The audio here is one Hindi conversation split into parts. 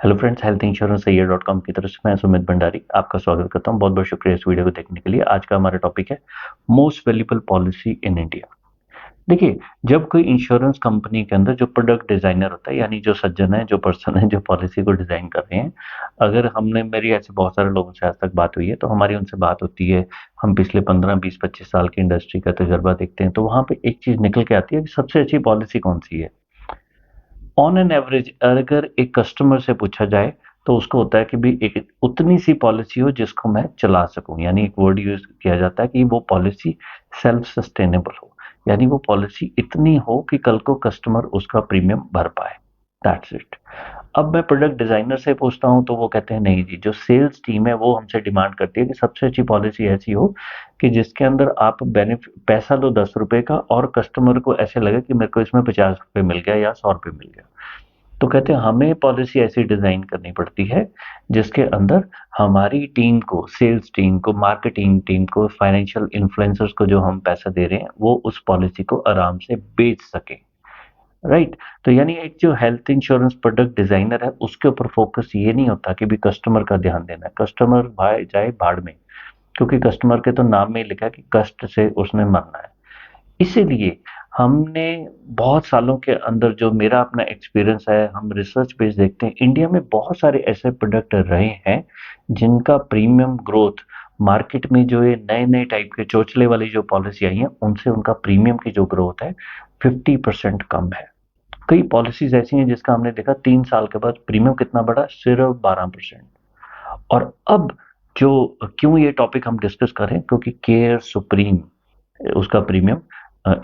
हेलो फ्रेंड्स, हेल्थ इंश्योरेंस सैयद.com की तरफ से मैं सुमित भंडारी आपका स्वागत करता हूं। बहुत बहुत शुक्रिया इस वीडियो को देखने के लिए। आज का हमारा टॉपिक है most valuable policy in India. देखिए, जब कोई इंश्योरेंस कंपनी के अंदर जो प्रोडक्ट डिजाइनर होता है, यानी जो सज्जन है, जो पर्सन है, जो पॉलिसी को डिजाइन कर रहे हैं, अगर हमने मेरी ऐसे बहुत सारे लोगों से आज तक बात हुई है, तो हमारी उनसे बात होती है, हम पिछले 15 20 25 साल की इंडस्ट्री का तजुर्बा देखते हैं, तो वहां पे एक चीज निकल के आती है कि सबसे अच्छी पॉलिसी कौन सी है। ऑन एन एवरेज अगर एक कस्टमर से पूछा जाए, तो उसको होता है कि भी एक उतनी सी पॉलिसी हो जिसको मैं चला सकूं, यानी एक वर्ड यूज किया जाता है कि वो पॉलिसी सेल्फ सस्टेनेबल हो, यानी वो पॉलिसी इतनी हो कि कल को कस्टमर उसका प्रीमियम भर पाए। That's it. अब मैं प्रोडक्ट डिजाइनर से पूछता हूँ, तो वो कहते हैं नहीं जी, जो सेल्स टीम है वो हमसे डिमांड करती है कि सबसे अच्छी पॉलिसी ऐसी हो कि जिसके अंदर आप बेनिफिट पैसा लो 10 रुपए का और कस्टमर को ऐसे लगे कि मेरे को इसमें 50 रुपए मिल गया या 100 रुपए मिल गया। तो कहते हैं हमें पॉलिसी ऐसी डिजाइन करनी पड़ती है जिसके अंदर हमारी टीम को, सेल्स टीम को, मार्केटिंग टीम को, फाइनेंशियल इन्फ्लुएंसर्स को जो हम पैसा दे रहे हैं, वो उस पॉलिसी को आराम से बेच सके। राइट। तो यानी एक जो हेल्थ इंश्योरेंस प्रोडक्ट डिजाइनर है, उसके ऊपर फोकस ये नहीं होता कि भी कस्टमर का ध्यान देना है, कस्टमर भाई जाए भाड़ में, क्योंकि कस्टमर के तो नाम में ही लिखा है कि कष्ट से उसने मरना है। इसीलिए हमने बहुत सालों के अंदर, जो मेरा अपना एक्सपीरियंस है, हम रिसर्च बेस देखते हैं, इंडिया में बहुत सारे ऐसे प्रोडक्ट रहे हैं जिनका प्रीमियम ग्रोथ मार्केट में, जो ये नए नए टाइप के चोचले वाली जो पॉलिसी आई है, उनसे उनका प्रीमियम की जो ग्रोथ है 50% कम है। कई पॉलिसीज ऐसी हैं जिसका हमने देखा 3 साल के बाद प्रीमियम कितना बढ़ा, सिर्फ 12%। और अब जो, क्यों ये टॉपिक हम डिस्कस करें, क्योंकि केयर सुप्रीम उसका प्रीमियम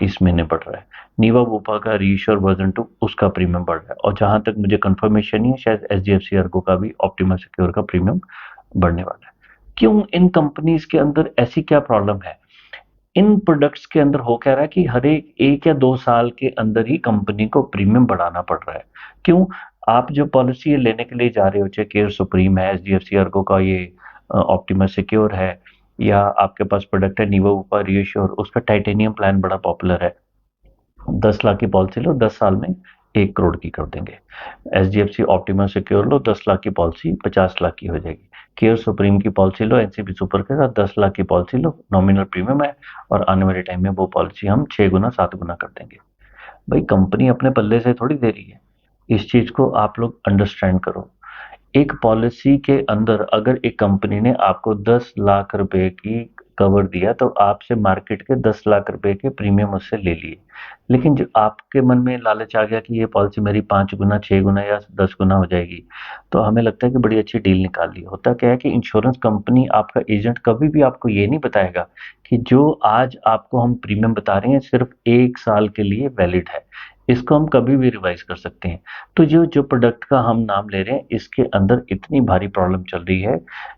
इस महीने बढ़ रहा है। नीवा वोपा का रीश्योर वर्जन 2 उसका प्रीमियम बढ़ रहा है, और जहां तक मुझे कंफर्मेशन नहीं है, शायद एचडीएफसी अर्गो का भी ऑप्टिमा सिक्योर का प्रीमियम बढ़ने वाला है। क्यों? इन कंपनीज के अंदर ऐसी क्या प्रॉब्लम है? इन प्रोडक्ट्स के अंदर हो क्या रहा है कि हर एक 1 या 2 साल के अंदर ही कंपनी को प्रीमियम बढ़ाना पड़ रहा है। क्यों? आप जो पॉलिसी लेने के लिए जा रहे हो, चाहे केयर सुप्रीम है, एचडीएफसी अर्गो का ये ऑप्टिमा सिक्योर है, या आपके पास प्रोडक्ट है नीवा ऊपर रिएश्योर, उसका टाइटेनियम प्लान बड़ा पॉपुलर है। 10 लाख की पॉलिसी लो, 10 साल में 1 करोड़ की कर देंगे। एचडीएफसी ऑप्टिमा सिक्योर लो, 10 लाख की पॉलिसी 50 लाख की हो जाएगी। केयर सुप्रीम की पॉलिसी लो, एनसीबी सुपर के साथ 10 लाख की पॉलिसी लो, नॉमिनल प्रीमियम है, और आने वाले टाइम में वो पॉलिसी हम 6 गुना 7 गुना कर देंगे। भाई, कंपनी अपने पल्ले से थोड़ी दे रही है, इस चीज को आप लोग अंडरस्टैंड करो। एक पॉलिसी के अंदर अगर एक कंपनी ने आपको 10 लाख रुपए की कवर दिया, तो आपसे मार्केट के 10 लाख रुपए के प्रीमियम उससे ले लिए, लेकिन जो आपके मन में लालच आ गया कि ये पॉलिसी मेरी 5 गुना 6 गुना या 10 गुना हो जाएगी, तो हमें लगता है कि बड़ी अच्छी डील निकाल ली। होता क्या है कि इंश्योरेंस कंपनी, आपका एजेंट कभी भी आपको ये नहीं बताएगा कि जो आज आपको हम प्रीमियम बता रहे हैं सिर्फ 1 साल के लिए वैलिड है, इसको हम कभी भी रिवाइज कर सकते हैं। तो जो जो प्रोडक्ट का हम नाम ले रहे हैं, इसके अंदर इतनी भारी प्रॉब्लम चल रही है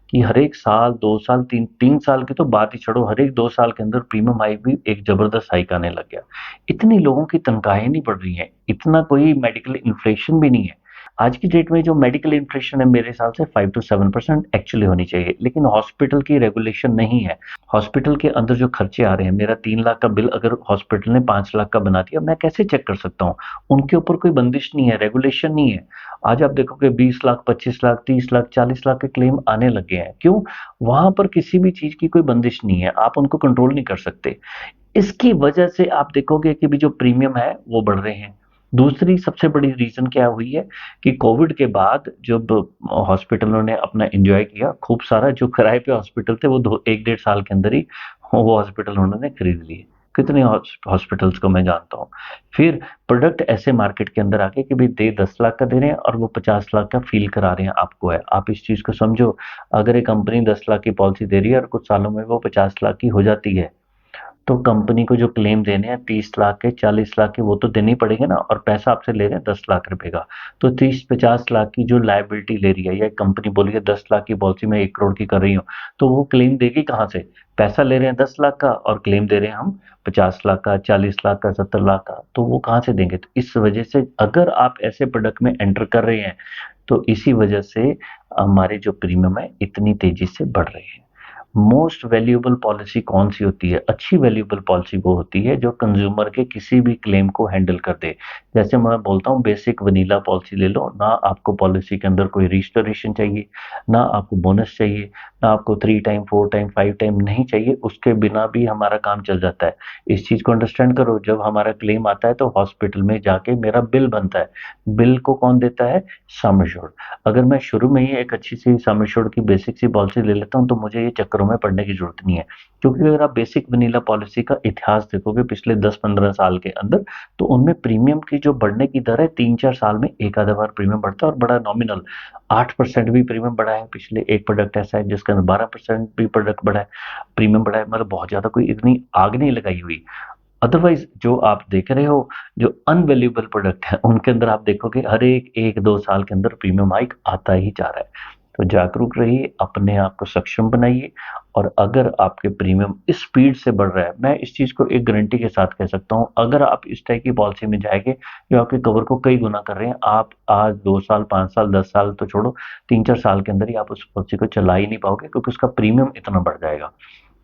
कि हर एक साल, 2 साल, तीन तीन साल की तो बात ही छोड़ो, हर एक 2 साल के अंदर प्रीमियम हाइक भी एक जबरदस्त हाइक आने लग गया। इतनी लोगों की तनख्वाहें नहीं बढ़ रही हैं, इतना कोई मेडिकल इन्फ्लेशन भी नहीं है। आज की डेट में जो मेडिकल इन्फ्लेशन है, मेरे हिसाब से 5 to 7% एक्चुअली होनी चाहिए, लेकिन हॉस्पिटल की रेगुलेशन नहीं है। हॉस्पिटल के अंदर जो खर्चे आ रहे हैं, मेरा 3 लाख का बिल अगर हॉस्पिटल ने 5 लाख का बना दिया, मैं कैसे चेक कर सकता हूँ? उनके ऊपर कोई बंदिश नहीं है, रेगुलेशन नहीं है। आज आप देखोगे 20 लाख, 25 लाख, 30 लाख, 40 लाख के क्लेम आने लगे हैं। क्यों? वहां पर किसी भी चीज की कोई बंदिश नहीं है, आप उनको कंट्रोल नहीं कर सकते। इसकी वजह से आप देखोगे कि भी जो प्रीमियम है वो बढ़ रहे हैं। दूसरी सबसे बड़ी रीजन क्या हुई है कि कोविड के बाद जब हॉस्पिटलों ने अपना एंजॉय किया, खूब सारा जो किराए पे हॉस्पिटल थे, वो 1 1.5 साल के अंदर ही वो हॉस्पिटल उन्होंने खरीद लिए। कितने हॉस्पिटल्स को मैं जानता हूँ। फिर प्रोडक्ट ऐसे मार्केट के अंदर आके कि भाई दे 10 लाख का दे रहे हैं और वो 50 लाख का फील करा रहे हैं आपको है। आप इस चीज को समझो, अगर एक कंपनी 10 लाख की पॉलिसी दे रही है और कुछ सालों में वो 50 लाख की हो जाती है, तो कंपनी को जो क्लेम देने हैं 30 लाख के, 40 लाख के, वो तो देने ही पड़ेंगे ना, और पैसा आपसे ले रहे हैं 10 लाख रुपए का। तो 30 50 लाख की जो लाइबिलिटी ले रही है, या कंपनी बोली है 10 लाख की पॉलिसी में 1 करोड़ की कर रही हूँ, तो वो क्लेम देगी कहाँ से? पैसा ले रहे हैं 10 लाख का और क्लेम दे रहे हैं हम 50 लाख का, 40 लाख का, 70 लाख का, तो वो कहाँ से देंगे? तो इस वजह से अगर आप ऐसे प्रोडक्ट में एंटर कर रहे हैं, तो इसी वजह से हमारे जो प्रीमियम है इतनी तेजी से बढ़ रहे हैं। मोस्ट वैल्यूएबल पॉलिसी कौन सी होती है? अच्छी वैल्यूएबल पॉलिसी वो होती है जो कंज्यूमर के किसी भी क्लेम को हैंडल कर दे। जैसे मैं बोलता हूँ बेसिक वनीला पॉलिसी ले लो, ना आपको पॉलिसी के अंदर कोई रिस्टोरेशन चाहिए, ना आपको बोनस चाहिए, ना आपको 3 टाइम, 4 टाइम, 5 टाइम नहीं चाहिए, उसके बिना भी हमारा काम चल जाता है। इस चीज़ को अंडरस्टैंड करो, जब हमारा क्लेम आता है तो हॉस्पिटल में जाके मेरा बिल बनता है। बिल को कौन देता है? Sum assured. अगर मैं शुरू में ही एक अच्छी सी सम एश्योर्ड की बेसिक सी पॉलिसी ले लेता हूँ तो मुझे ये चक्करों में पड़ने की जरूरत नहीं है। क्योंकि अगर आप बेसिक वनीला पॉलिसी का इतिहास देखोगे पिछले 10-15 साल के अंदर, तो उनमें प्रीमियम की जो बढ़ने की दर है 3-4 साल में एक आधा बार प्रीमियम बढ़ता है, और बड़ा नॉमिनल 8% भी प्रीमियम बढ़ा है। पिछले एक प्रोडक्ट ऐसा है जिसके अंदर 12% भी प्रोडक्ट बढ़ा है, प्रीमियम बढ़ा है। मतलब बहुत ज्यादा कोई इतनी आग नहीं लगाई हुई। अदरवाइज जो आप देख रहे हो, जो अनवैल्यूएबल प्रोडक्ट है उनके अंदर आप देखोगे हर एक 1-2 साल के अंदर प्रीमियम हाइक आता ही जा रहा है। तो जागरूक रहिए, अपने आप को सक्षम बनाइए। और अगर आपके प्रीमियम इस स्पीड से बढ़ रहा है, मैं इस चीज को एक गारंटी के साथ कह सकता हूं, अगर आप इस टाइप की पॉलिसी में जाएंगे जो आपके कवर को कई गुना कर रहे हैं, आप आज 2 साल, 5 साल, 10 साल तो छोड़ो, 3-4 साल के अंदर ही आप उस पॉलिसी को चला ही नहीं पाओगे, क्योंकि उसका प्रीमियम इतना बढ़ जाएगा।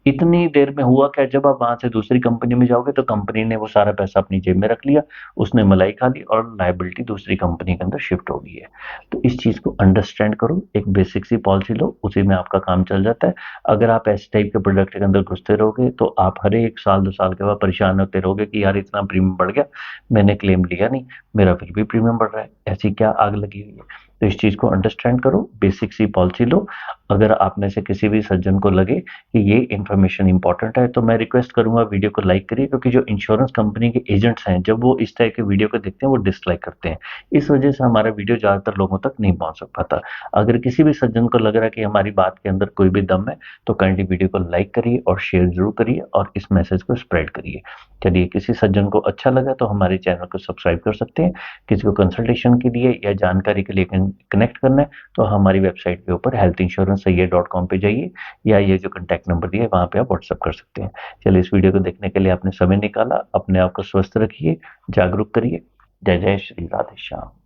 इतनी देर में हुआ क्या, जब आप वहां से दूसरी कंपनी में जाओगे तो कंपनी ने वो सारा पैसा अपनी जेब में रख लिया, उसने मलाई खा ली और लायबिलिटी दूसरी कंपनी के अंदर शिफ्ट हो गई है। तो इस चीज को अंडरस्टैंड करो, एक बेसिक सी पॉलिसी लो, उसी में आपका काम चल जाता है। अगर आप ऐसे टाइप के प्रोडक्ट के अंदर घुसते रहोगे तो आप हर एक साल 2 साल के बाद परेशान होते रहोगे कि यार इतना प्रीमियम बढ़ गया, मैंने क्लेम लिया नहीं, मेरा फिर भी प्रीमियम बढ़ रहा है, ऐसी क्या आग लगी हुई है। तो इस चीज को अंडरस्टैंड करो, बेसिक सी पॉलिसी लो। अगर आप में से किसी भी सज्जन को लगे कि ये इन्फॉर्मेशन इंपॉर्टेंट है तो मैं रिक्वेस्ट करूंगा वीडियो को लाइक करिए, क्योंकि जो इंश्योरेंस कंपनी के एजेंट्स हैं जब वो इस टाइप के वीडियो को देखते हैं वो डिसलाइक करते हैं। इस वजह से हमारा वीडियो ज्यादातर लोगों तक नहीं पहुंच पाता। अगर किसी भी सज्जन को लग रहा है कि हमारी बात के अंदर कोई भी दम है, तो काइंडली वीडियो को लाइक करिए और शेयर जरूर करिए और इस मैसेज को स्प्रेड करिए। चलिए, किसी सज्जन को अच्छा लगा तो हमारे चैनल को सब्सक्राइब कर सकते हैं। किसी को कंसल्टेशन के लिए या जानकारी के लिए कनेक्ट करना है तो हमारी वेबसाइट के ऊपर healthinsurance.com पे जाइए, या ये जो कॉन्टैक्ट नंबर दिया है वहाँ पे आप व्हाट्सएप कर सकते हैं। चलिए, इस वीडियो को देखने के लिए आपने समय निकाला, अपने आप को स्वस्थ रखिए, जागरूक करिए। जय जय श्री राधे श्याम।